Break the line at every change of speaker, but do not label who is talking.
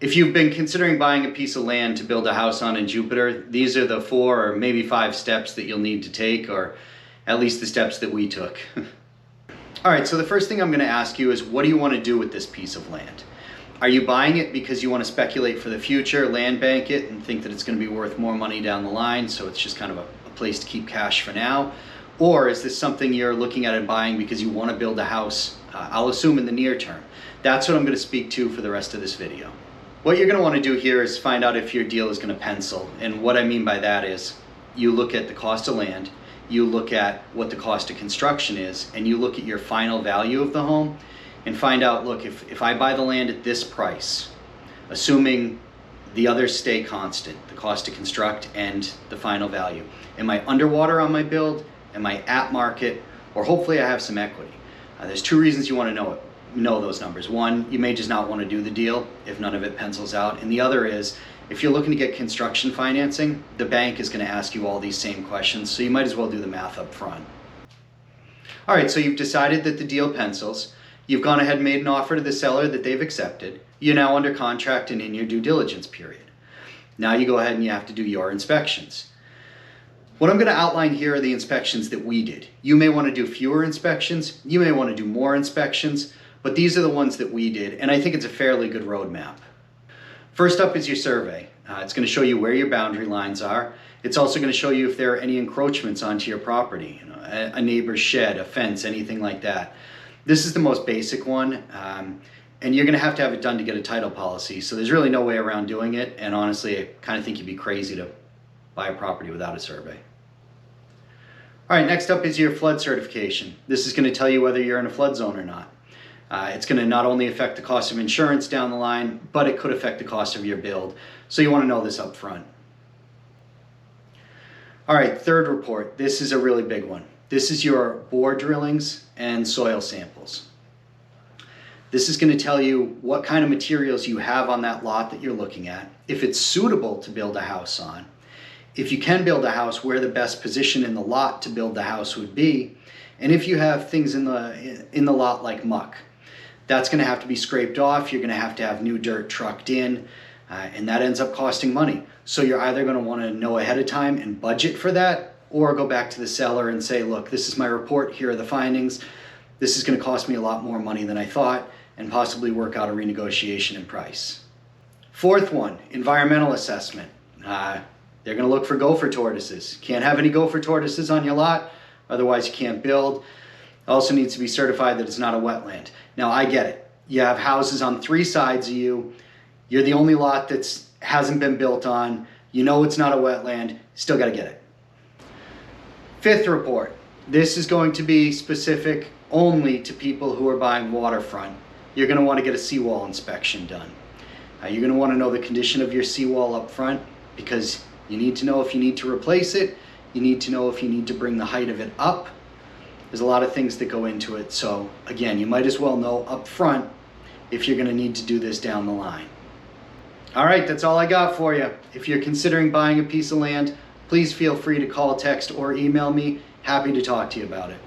If you've been considering buying a piece of land to build a house on in Jupiter, these are the 4 or maybe 5 steps that you'll need to take, or at least the steps that we took. All right, so the first thing I'm going to ask you is, what do you want to do with this piece of land? Are you buying it because you want to speculate for the future, land bank it, and think that it's going to be worth more money down the line, so it's just kind of a place to keep cash for now? Or is this something you're looking at and buying because you want to build a house, I'll assume in the near term? That's what I'm going to speak to for the rest of this video. What you're going to want to do here is find out if your deal is going to pencil. And what I mean by that is, you look at the cost of land, you look at what the cost of construction is, and you look at your final value of the home and find out, look, if I buy the land at this price, assuming the others stay constant, the cost to construct and the final value, am I underwater on my build? Am I at market? Or hopefully I have some equity. There's 2 reasons you want to know those numbers. One, you may just not want to do the deal if none of it pencils out. And the other is, if you're looking to get construction financing, the bank is going to ask you all these same questions, so you might as well do the math up front. All right, so you've decided that the deal pencils. You've gone ahead and made an offer to the seller that they've accepted. You're now under contract and in your due diligence period. Now you go ahead and you have to do your inspections. What I'm going to outline here are the inspections that we did. You may want to do fewer inspections, you may want to do more inspections, but these are the ones that we did, and I think it's a fairly good roadmap. First up is your survey. It's going to show you where your boundary lines are. It's also going to show you if there are any encroachments onto your property, a neighbor's shed, a fence, anything like that. This is the most basic one, and you're going to have it done to get a title policy, so there's really no way around doing it, and honestly, I kind of think you'd be crazy to buy a property without a survey. All right, next up is your flood certification. This is going to tell you whether you're in a flood zone or not. It's going to not only affect the cost of insurance down the line, but it could affect the cost of your build. So you want to know this up front. All right, third report. This is a really big one. This is your bore drillings and soil samples. This is going to tell you what kind of materials you have on that lot that you're looking at, if it's suitable to build a house on, if you can build a house, where the best position in the lot to build the house would be, and if you have things in the lot like muck. That's going to have to be scraped off. You're going to have new dirt trucked in, and that ends up costing money. So you're either going to want to know ahead of time and budget for that, or go back to the seller and say, look, this is my report, here are the findings. This is going to cost me a lot more money than I thought, and possibly work out a renegotiation in price. Fourth one, environmental assessment. They're going to look for gopher tortoises. Can't have any gopher tortoises on your lot, otherwise you can't build. Also needs to be certified that it's not a wetland. Now I get it. You have houses on 3 sides of you. You're the only lot that hasn't been built on. You know it's not a wetland. Still got to get it. Fifth report. This is going to be specific only to people who are buying waterfront. You're going to want to get a seawall inspection done. You're going to want to know the condition of your seawall up front, because you need to know if you need to replace it. You need to know if you need to bring the height of it up. There's a lot of things that go into it. So again, you might as well know up front if you're going to need to do this down the line. All right, that's all I got for you. If you're considering buying a piece of land, please feel free to call, text, or email me. Happy to talk to you about it.